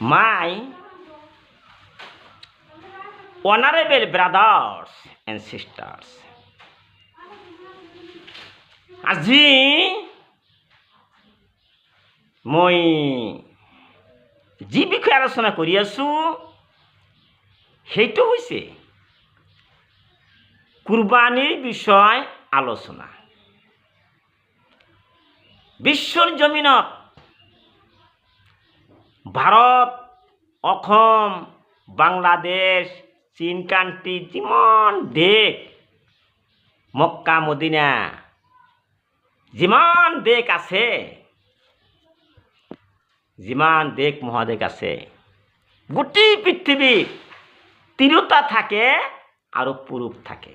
My honorable brothers and sisters, আজি মই যি বিষয়ে আলোচনা কৰি আছো সেইটো হৈছে কুরবানির বিষয় আলোচনা। বিশ্বর জমিনত ভারত, অসম, বাংলাদেশ, চীন কান্ট্রি যিমান দেশ, মক্কা মদিনা যিমান দেশ আছে, যিমান দেশ মহাদেশ আছে, গোটেই পৃথিৱীত তিৰোতা থাকে আৰু পুৰুষ থাকে।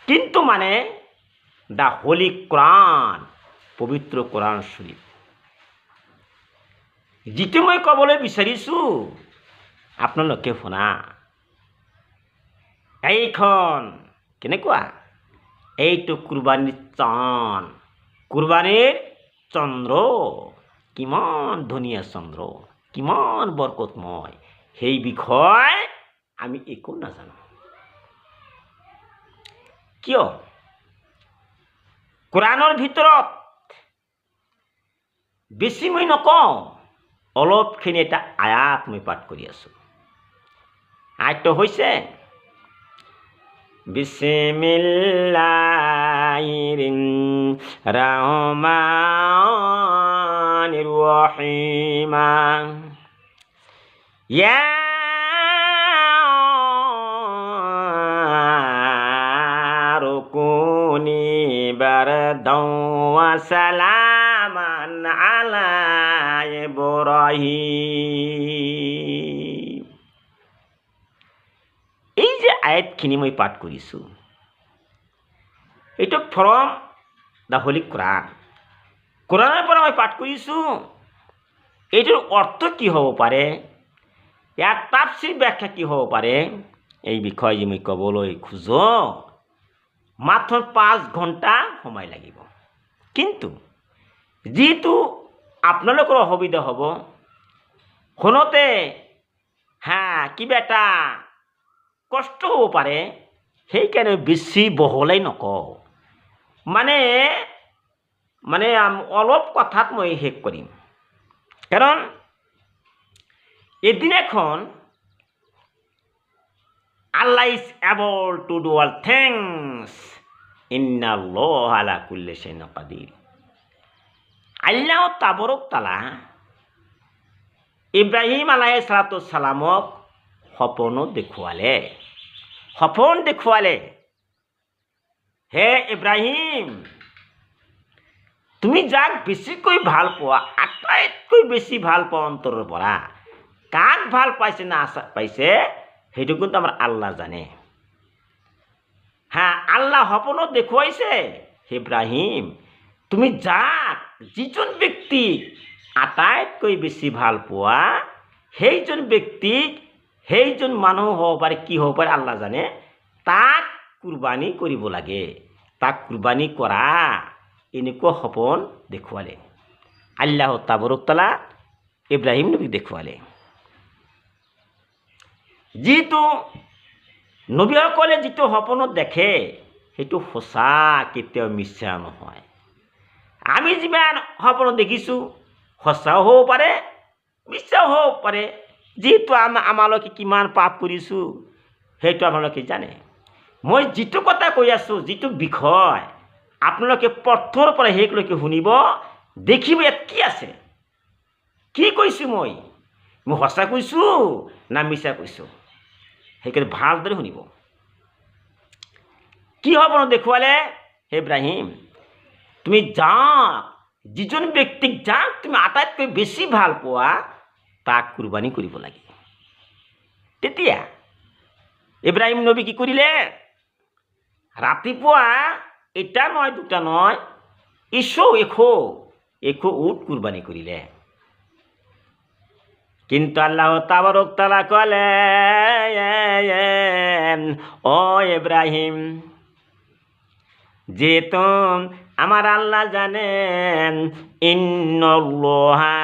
কিন্তু মানে দ্য হোলি কোরআন, পবিত্ৰ কোরআন শরীফ, যিটো মই ক'বলৈ বিচাৰিছো আপোনালোকে শুনা। এইখন কেনেকুৱা? এইটো কুরবানিৰ চান, কুরবানিৰ চন্দ্ৰ। কিমান ধুনীয়া চন্দ্ৰ, কিমান বৰকতময়, সেই বিষয় আমি একো নাজানো। কিয়? কোরআনৰ ভিতৰত বেছি মই নকওঁ, অলপখিনি এটা আয়াত মই পাঠ কৰি আছো। আয়াতটো হৈছে বিসমিল্লাহিৰ রহমানির রহিম। ইয়া রুকুনি বারদাও ওয়া সালামান আলা ইব্রাহিম। এই যে আয়াতখিনি মই পাঠ কৰিছো, এইটো ফ্ৰম দ্য হোলি কোরআন, কোরআনৰ পৰা মই পাঠ কৰিছো। এইটোৰ অৰ্থ কি হ'ব পাৰে, ইয়াৰ তাফসীৰ ব্যাখ্যা কি হ'ব পাৰে, এই বিষয়ে যে মই ক'বলৈ খোজো মাত্ৰ 5 ঘণ্টা সময় লাগিব। কিন্তু যিটো আপোনালোকৰ অসুবিধা হ'ব, শুনোতে কিবা এটা কষ্ট হ'ব পাৰে, সেইকাৰণে বেছি বহলাই নকওঁ। মানে অলপ কথাত মই শেষ কৰিম। কাৰণ এদিনাখন Allah is able to do all things. Inna Allah ala kulli shay'in qadir. আল্লাহ তাবারক তাআলা ইব্রাহিম আলাইহিস সালামক সপন দেখুৱালে। হে ইব্ৰাহিম, তুমি যাক বেছিকৈ ভাল পোৱা, আটাইতকৈ বেছি ভাল পোৱা অন্তৰৰ পৰা, কাক ভাল পাইছে না পাইছে সেইটো কিন্তু আমাৰ আল্লাহ জানে। আল্লাহ সপনত দেখুৱাইছে, হে ইব্ৰাহিম, তুমি যাক, যিজন ব্যক্তিক আটাইতকৈ বেছি ভাল পোৱা, সেইজন ব্যক্তিক, সেইজন মানুহ হ'ব পাৰে, কি হ'ব পাৰে আল্লাহ জানে, তাক কুরবানী কৰিব লাগে। তাক কুরবানী কৰা, এনেকুৱা সপন দেখুৱালে আল্লাহ তাবারক তাআলা ইব্ৰাহিম নবীক দেখুৱালে। যিটো নবীসকলে যিটো সপনত দেখে সেইটো সঁচা, কেতিয়াও মিছা নহয়। আমি যিমান সপনত দেখিছোঁ সঁচাও হ'ব পাৰে, মিছাও হ'ব পাৰে। যিহেতু আমালোকে কিমান পাপ কৰিছোঁ সেইটো আপোনালোকে জানে। মই যিটো কথা কৈ আছোঁ, যিটো বিষয়, আপোনালোকে প্ৰথমৰ পৰা শেষলৈকে শুনিব, দেখিব ইয়াত কি আছে, কি কৈছোঁ, মই সঁচা কৈছোঁ না মিছা কৈছোঁ, সেইকাৰণে ভালদৰে শুনিব। কি সপনত দেখুৱালে? হে ইব্ৰাহিম, তুমি যাক, যিজন ব্যক্তিক যাক তুমি আটাইতকৈ বেছি ভাল পোৱা, তাক কুরবানী কৰিব লাগে। তেতিয়া ইব্ৰাহিম নবী কি কৰিলে? ৰাতিপুৱা এটা নহয়, দুটা নহয়, এশ উট কুরবানী কৰিলে। কিন্তু আল্লাহ তাবারক তাআলা কলে, ও ইব্রাহিম, যেহেতু আমার আল্লাহ জানেন, ইন্নাল্লাহা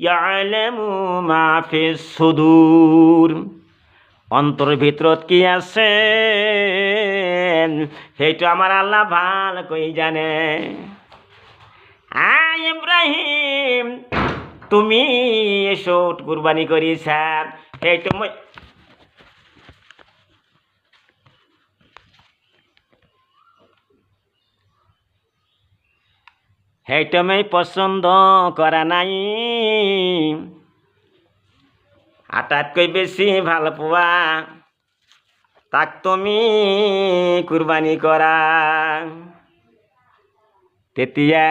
ইয়ালামু মা ফিস সুদূর, অন্তরের ভিতৰত কি আছে সেইটো আমার আল্লাহ ভাল করে জানে। ইব্রাহিম, তুমি এসো কুরবানি করিছা, সেইটো মই পছন্দ কৰা নাই, আটাইতকৈ বেছি ভাল পোৱা তাক তুমি কুরবানি কৰা। তেতিয়া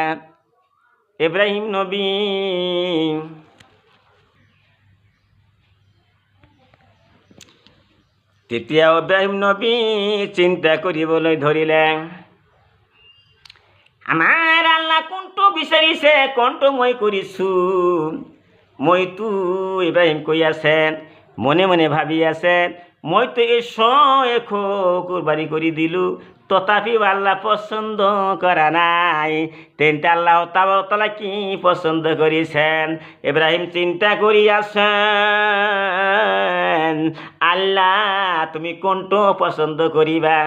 ইব্রাহিম নবী চিন্তা কৰিবলৈ ধৰিলে, আমাৰ আল্লাহ কোনটো বিচাৰিছে, কোনটো মই কৰিছোঁ। মইতো ইব্রাহিম কৈ আছে, মনে মনে ভাবি আছে, মইতো একো কুরবানি কৰি দিলোঁ, তথাপিও আল্লাহ পছন্দ কৰা নাই। তেন্তে আল্লাহ তাআলা কি পছন্দ কৰিছেন? ইব্রাহিম চিন্তা কৰি আছেন, আল্লাহ তুমি কোনটো পছন্দ কৰিবা।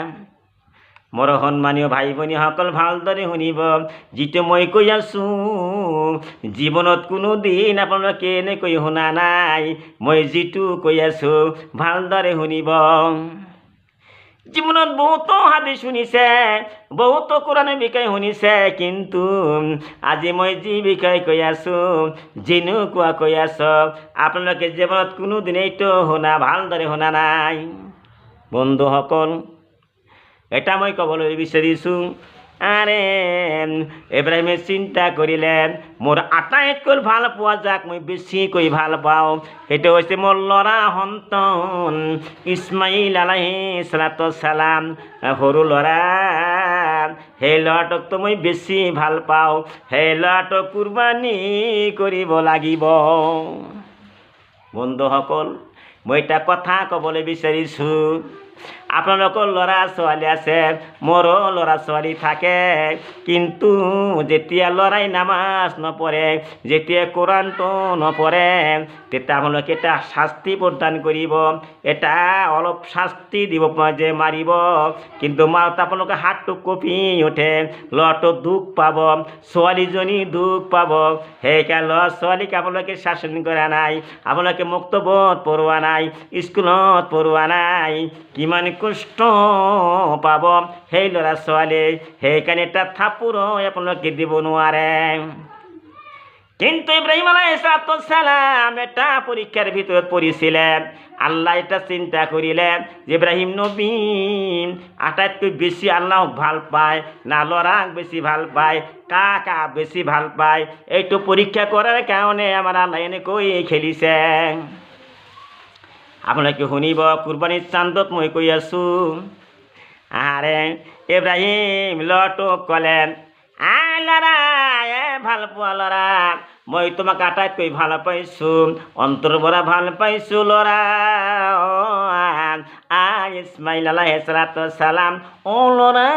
মোৰ সন্মানীয় ভাই ভনীসকল ভালদৰে শুনিব, যিটো মই কৈ আছোঁ জীৱনত কোনোদিন আপোনালোকে এনেকৈ শুনা নাই। মই যিটো কৈ আছোঁ ভালদৰে শুনিব। জীৱনত বহুতো হাদিছ শুনিছে, বহুতো কোরআনের বিষয় শুনিছে, কিন্তু আজি মই যি বিষয় কৈ আছোঁ, যেনেকুৱা কৈ আছোঁ, আপোনালোকে জীৱনত কোনোদিন এইটো শুনা ভালদৰে শুনা নাই। বন্ধুসকল, এটা মই ক'বলৈ বিচাৰিছোঁ, ইব্রাহিমে চিন্তা কৰিলে, মোৰ আটাইতকৈ ভাল পোৱা যাক মই বেছিকৈ ভাল পাওঁ, সেইটো হৈছে মোৰ ল'ৰা সন্তান ইছমাইল আলাইহিছ সালাম, সৰু ল'ৰা। সেই ল'ৰাটোকতো মই বেছি ভাল পাওঁ, সেই ল'ৰাটোক কুৰবানী কৰিব লাগিব। বন্ধুসকল, মই এটা কথা ক'বলৈ বিচাৰিছোঁ, আপোনালোকৰ ল'ৰা ছোৱালী আছে, মোৰো ল'ৰা ছোৱালী থাকে, কিন্তু যেতিয়া ল'ৰাই নামাজ নপঢ়ে, যেতিয়া কোরআনটো নপঢ়ে, তেতিয়া আপোনালোকে এটা শাস্তি প্ৰদান কৰিব, এটা অলপ শাস্তি দিব, যে মাৰিব। কিন্তু মাৰোঁতে আপোনালোকে হাতটো কঁপি উঠে, ল'ৰাটো দুখ পাব, ছোৱালীজনী দুখ পাব। সেইকাৰণে ল'ৰা ছোৱালীক আপোনালোকে শাসন কৰা নাই, আপোনালোকে মুক্তবত পঢ়োৱা নাই, স্কুলত পঢ়োৱা নাই, কিমান কষ্ট পাব সেই ল'ৰা ছোৱালী। সেইকাৰণে এটা থাপড়ো আপোনালোকে দিব নোৱাৰে। কিন্তু ইব্রাহিম আলাইহিস সালাম এটা পরীক্ষার ভিতৰত পড়িছিলে। আল্লাহ এটা চিন্তা করিলে যে ইব্রাহিম নবী আটাইতকৈ বেছি আল্লাহক ভাল পায় না ল'ৰাক বেছি ভাল পায়, কাকা বেছি ভাল পায়, এইটো পৰীক্ষা কৰাৰ কাৰণে আমাৰ আল্লাহ এনেকৈ খেলিছে। আপোনালোকে শুনিব, কুরবানিৰ চান্দত মই কৈ আছোঁ। ইব্রাহিম ল'ৰাটোক ক'লে, ল'ৰা, ভাল পোৱা ল'ৰা, মই তোমাক আটাইতকৈ ভাল পাইছোঁ, অন্তৰৰ পৰা ভাল পাইছোঁ ল'ৰা। ইছমাইল আলাইহিস সালাম, ল'ৰা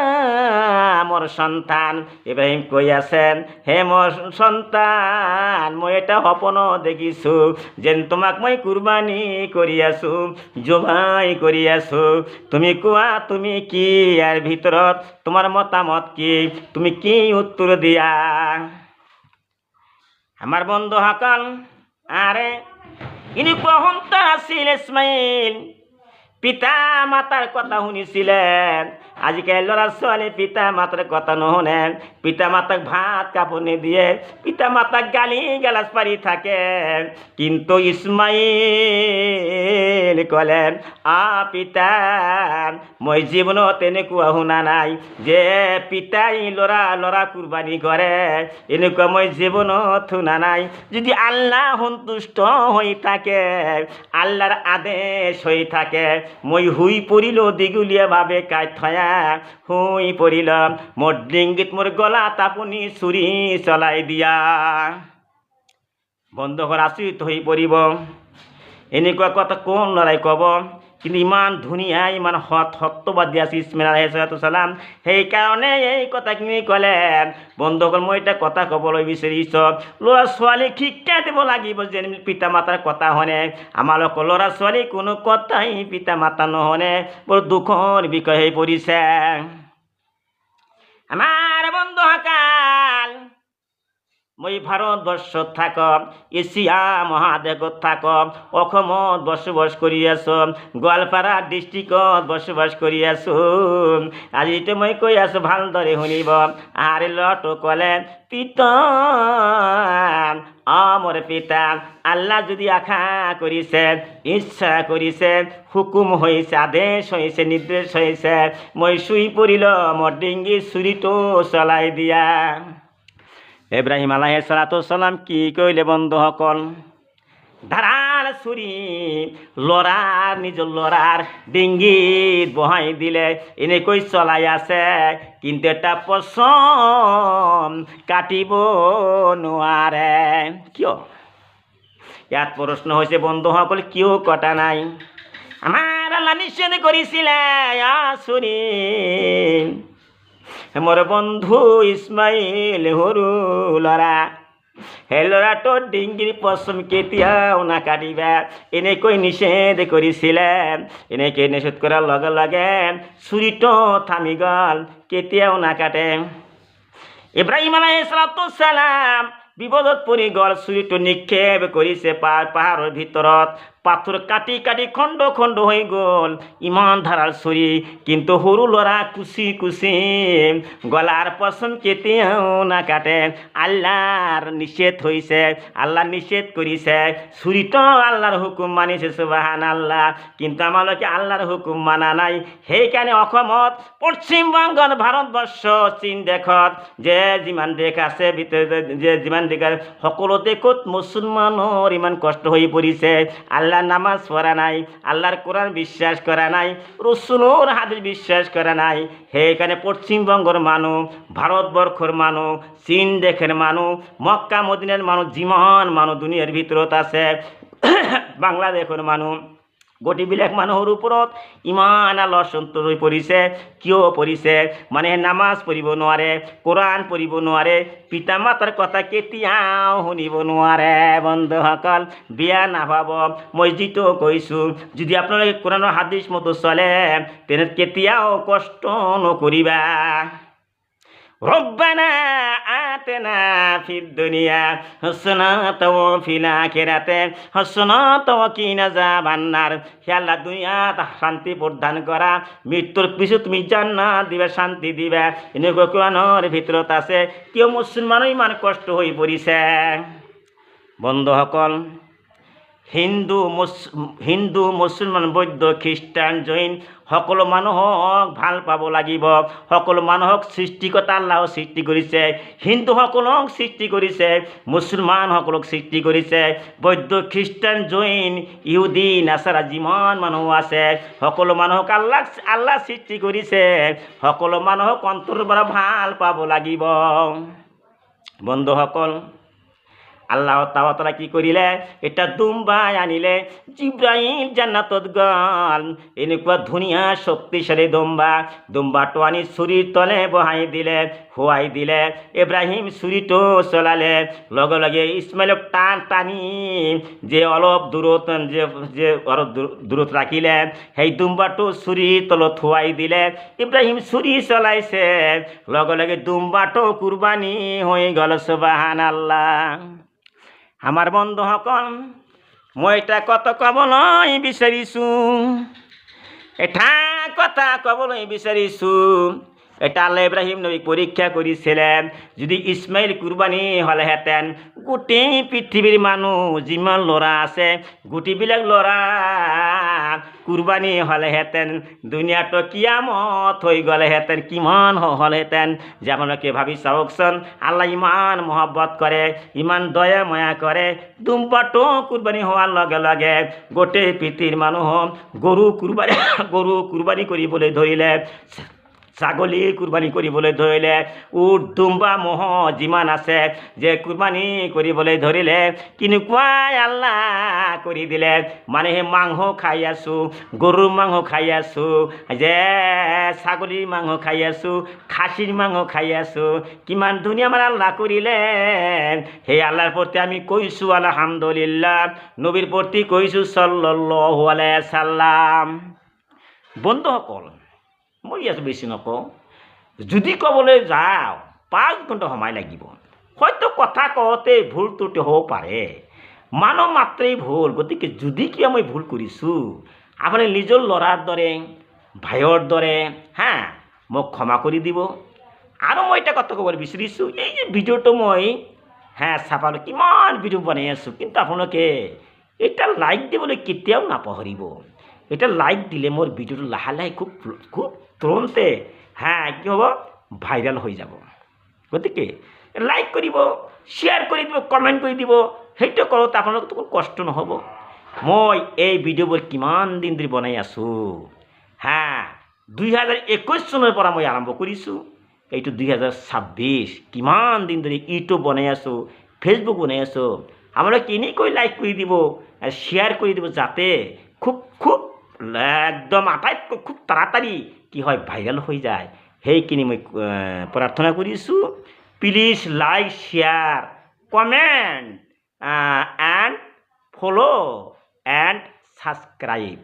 মোৰ সন্তান। ইব্রাহিম কৈ আছেন, হে মোৰ সন্তান, মই এটা সপোন দেখিছোঁ, যেন তোমাক মই কুরবানী কৰি আছোঁ, জবাই কৰি আছোঁ। তুমি কোৱা, তুমি কি ইয়াৰ ভিতৰত তোমাৰ মতামত কি? তুমি কি উত্তৰ দিয়া? আমার বন্ধুসকল, এনেকুৱা সন্তান আছিল ইছমাইল। পিতা মাতাৰ কথা শুনিছিলেন। আজিকালি ল'ৰা ছোৱালী পিতা মাতাৰ কথা নুশুনে, পিতা মাতাক ভাত কাপড় নিদিয়ে, পিতা মাতাক গালি গালাজ পাৰি থাকে। কিন্তু ইছমাইল ক'লেন, পিতা, মই জীৱনত এনেকুৱা শুনা নাই যে পিতাই ল'ৰা কুরবানী কৰে, এনেকুৱা মই জীৱনত শুনা নাই। যদি আল্লাহ সন্তুষ্ট হৈ থাকে, আল্লাহৰ আদেশ হৈ থাকে, মই শুই পৰিলোঁ দীঘলীয়াভাৱে কাইত থয়া শুই পৰিলাম, মোৰ ডিংগিত মোৰ গলাত আপুনি চুৰি চলাই দিয়া। বন্ধুসকল, আচৰিত হৈ পৰিব। এনেকুৱা কথা কোন ল'ৰাই ক'ব? কিন্তু ইমান ধুনীয়া ইমান সত্যবাদী আছে ইছমাইল আলাইহিছসালাম। সেইকাৰণে এই কথাখিনি ক'লে বন্ধুসকল, মই এটা কথা ক'বলৈ বিচাৰিছোঁ, ল'ৰা ছোৱালীক শিক্ষা দিব লাগিব যে পিতা মাতাৰ কথা শুনে। আমালোকৰ ল'ৰা ছোৱালী কোনো কথাই পিতা মাতা নুশুনে, বৰ দুখৰ বিষয় হৈ পৰিছে। আমাৰ বন্ধুসকল, মই ভাৰতবৰ্ষত থাকক, এছিয়া মহাদেশত থাকক, অসমত বসবাস কৰি আছোঁ, গোৱালপাৰা ডিষ্ট্ৰিক্টত বসবাস কৰি আছোঁ। আজিতো মই কৈ আছোঁ, ভালদৰে শুনিব। আৰু ল'ৰাটো ক'লে, পিতা, মোৰ পিতা, আল্লাহ যদি আশা কৰিছে, ইচ্ছা কৰিছে, হুকুম হৈছে, আদেশ হৈছে, নিৰ্দেশ হৈছে, মই শুই পৰিলোঁ, মোৰ ডিঙিৰ চুৰিটো চলাই দিয়া। ইব্ৰাহিম আলাইহিছসালাম কি কৰিলে বন্ধুসকল? ধাৰাল চুৰি নিজৰ ল'ৰাৰ ডিঙিত বহাই দিলে। এনেকৈ চলাই আছে, কিন্তু এটা পচম কাটিব নোৱাৰে। কিয়? ইয়াত প্ৰশ্ন হৈছে বন্ধুসকল, কিয় কটা নাই? আমাৰ আল্লাহ নিষেধ কৰিছিলে, চুৰি। মোৰ বন্ধু ইছমাইল সৰু ল'ৰা, সেই ল'ৰাটোৰ ডিঙিৰ পচম কেতিয়াও নাকাটিবা, এনেকৈ নিষেধ কৰিছিলে। এনেকৈ নিষেধ কৰাৰ লগে লগে চুৰিটো থামি গ'ল, কেতিয়াও নাকাটে। ইব্ৰাহিম আলাইহিছসালাম বিপদত পৰি গ'ল, চুৰিটো নিক্ষেপ কৰিছে পাহাৰৰ ভিতৰত, পাথৰ কাটি কাটি খণ্ড খণ্ড হৈ গ'ল, ইমান ধাৰাল চুৰি। কিন্তু সৰু ল'ৰা কুচি কুচি গলাৰ পচম কেতিয়াও নাকাটে। আল্লাহৰ নিষেধ হৈছে, আল্লাহ নিষেধ কৰিছে, চুৰিটো আল্লাহৰ হুকুম মানিছে, সুবহানাল্লাহ। কিন্তু আমালোকে আল্লাহৰ হুকুম মানা নাই। সেইকাৰণে অসমত, পশ্চিমবংগত, ভাৰতবৰ্ষ, চীন দেশত, যে যিমান দেশ আছে ভিতৰত, যে যিমান দেশ আছে, সকলো দেশত মুছলমানৰ ইমান কষ্ট হৈ পৰিছে। আল্লাহ নামাজ পঢ়া নাই, আল্লাহৰ কোরআন বিশ্বাস করা নাই, রসুলের হাদিস বিশ্বাস করা নাই। সেইকাৰণে পশ্চিমবংগৰ মানুহ, ভাৰতবৰ্ষৰ মানুহ, চীন দেশৰ মানুহ, মক্কা মদিনাৰ মানুহ, যিমান মানুহ দুনিয়াৰ ভিতৰত আছে, বাংলাদেশৰ মানুহ, গোটেইবিলাক মানুহৰ ওপৰত ইমান আল্লাহ সন্তুষ্ট হৈ পৰিছে। কিয় পৰিছে? মানে নামাজ পঢ়িব নোৱাৰে, কোরআন পঢ়িব নোৱাৰে, পিতা মাতাৰ কথা কেতিয়াও শুনিব নোৱাৰে। বন্ধুসকল, বেয়া নাভাব, মই যিটো কৈছোঁ, যদি আপোনালোকে কোরআনৰ হাদিস মতো চলে, তেনে কেতিয়াও কষ্ট নকৰিবা। রব্বানা আতেনা ফিদ দুনিয়া হাসানাতাও ওয়া ফিল আখিরাতি হাসানাতাও ওয়া কিনা আযাবান্নার। হে আল্লাহ, দুনিয়াত শান্তি প্রদান করা, মৃত্যুর পিছত তুমি জান্নাত দিবা, শান্তি দিবা। এনেকুৱা কোরআনৰ ভিতৰত আছে। কিয় মুছলমানৰ ইমান কষ্ট হৈ পৰিছে? বন্ধুসকল, হিন্দু মুছলমান বৌদ্ধ খ্ৰীষ্টান জৈন সকলো মানুহক ভাল পাব লাগিব। সকলো মানুহক সৃষ্টিকৰ্তা আল্লাহ সৃষ্টি কৰিছে। হিন্দুসকলক সৃষ্টি কৰিছে, মুছলমানসকলক সৃষ্টি কৰিছে, বৌদ্ধ খ্ৰীষ্টান জৈন ইহুদী নাছাৰা যিমান মানুহ আছে, সকলো মানুহক আল্লাহ সৃষ্টি কৰিছে। সকলো মানুহক অন্তৰৰ পৰা ভাল পাব লাগিব। বন্ধুসকল, আল্লাহ তাআলা কি কৰিলে? এটা দুম্বাই আনিলে। জিব্ৰাইল জান্নাতত গ'ল, এনেকুৱা ধুনীয়া শক্তিশালী দুম্বাটো আনি চুৰিৰ তলে বহাই দিলে, শুৱাই দিলে। ইব্ৰাহিম চুৰিটো চলালে, লগে লগে ইছমাইলক টানি যে অলপ দূৰত ৰাখিলে, সেই দুম্বাটো চুৰিৰ তলত শুৱাই দিলে। ইব্ৰাহিম চুৰি চলাইছে, লগে লগে দুম্বাটো কুৰবানী হৈ গ'ল। সুবহানাল্লাহ। আমাৰ বন্ধুসকল, মই এটা কথা ক'বলৈ বিচাৰিছোঁ। এটা আল্লাহ ইব্ৰাহিম নবীক পৰীক্ষা কৰিছিলে। যদি ইছমাইল কুৰবানী হ'লেহেঁতেন, গোটেই পৃথিৱীৰ মানুহ যিমান ল'ৰা আছে, গোটেইবিলাক ল'ৰা কুৰবানী হ'লেহেঁতেন, দুনিয়াটো কিয়ামত হৈ গ'লেহেঁতেন, কিমান হ'লহেঁতেন। যে আপোনালোকে ভাবি চাওকচোন, আল্লাহ ইমান মহব্বত কৰে, ইমান দয়া ময়া কৰে। দুম্বাটো কুৰবানী হোৱাৰ লগে লগে গোটেই পৃথিৱীৰ মানুহ গৰু কুৰবানী কৰিবলৈ ধৰিলে। ছাগলী কুৰবানী কৰিবলৈ ধৰিলে, উট দুম্বা ম'হ যিমান আছে যে কুৰবানী কৰিবলৈ ধৰিলে, কেনেকুৱাই আল্লাহ কৰি দিলে। মানে সেই মাংস খাই আছোঁ, গৰুৰ মাংস খাই আছোঁ, যে ছাগলীৰ মাংস খাই আছোঁ, খাচীৰ মাংস খাই আছোঁ, কিমান ধুনীয়া মানে আল্লাহ কৰিলে। সেই আল্লাহৰ প্ৰতি আমি কৈছোঁ আলহামদুলিল্লাহ, নবীৰ প্ৰতি কৈছোঁ সাল্লাল্লাহু আলাইহি সাল্লাম। বন্ধুসকল, মই ইয়াত বেছি নকওঁ, যদি ক'বলৈ যাওঁ 5 ঘণ্টা সময় লাগিব। হয়তো কথা কওঁতে ভুল ত্ৰুটি হ'ব পাৰে, মানুহ মাত্ৰেই ভুল, গতিকে যদি কিয় মই ভুল কৰিছোঁ, আপুনি নিজৰ ল'ৰাৰ দৰে, ভাইৰ দৰে মোক ক্ষমা কৰি দিব। আৰু মই এটা কথা ক'ব বিচাৰিছোঁ, এই যে ভিডিঅ'টো মই চাপালোঁ, কিমান ভিডিঅ' বনাই আছোঁ, কিন্তু আপোনালোকে এটা লাইক দিবলৈ কেতিয়াও নাপাহৰিব। এটা লাইক দিলে মোৰ ভিডিঅ'টো লাহে লাহে খুব তুৰন্তে কি হ'ব, ভাইৰেল হৈ যাব। গতিকে লাইক কৰিব, শ্বেয়াৰ কৰি দিব, কমেণ্ট কৰি দিব, সেইটো কৰোঁতে আপোনালোকৰ কোনো কষ্ট নহ'ব। মই এই ভিডিঅ'বোৰ কিমান দিন ধৰি বনাই আছোঁ, 2021 চনৰ পৰা মই আৰম্ভ কৰিছোঁ, এইটো 2026, কিমান দিন ধৰি ইউটিউব বনাই আছোঁ, ফেচবুক বনাই আছোঁ। আপোনালোকে এনেকৈ লাইক কৰি দিব, শ্বেয়াৰ কৰি দিব, যাতে খুব একদম আটাইতকৈ খুব তাড়াতাড়ি কি হয়, ভাইৰেল হৈ যায়। সেইখিনি মই প্ৰাৰ্থনা কৰিছোঁ। Please like, share, comment and follow' and subscribe.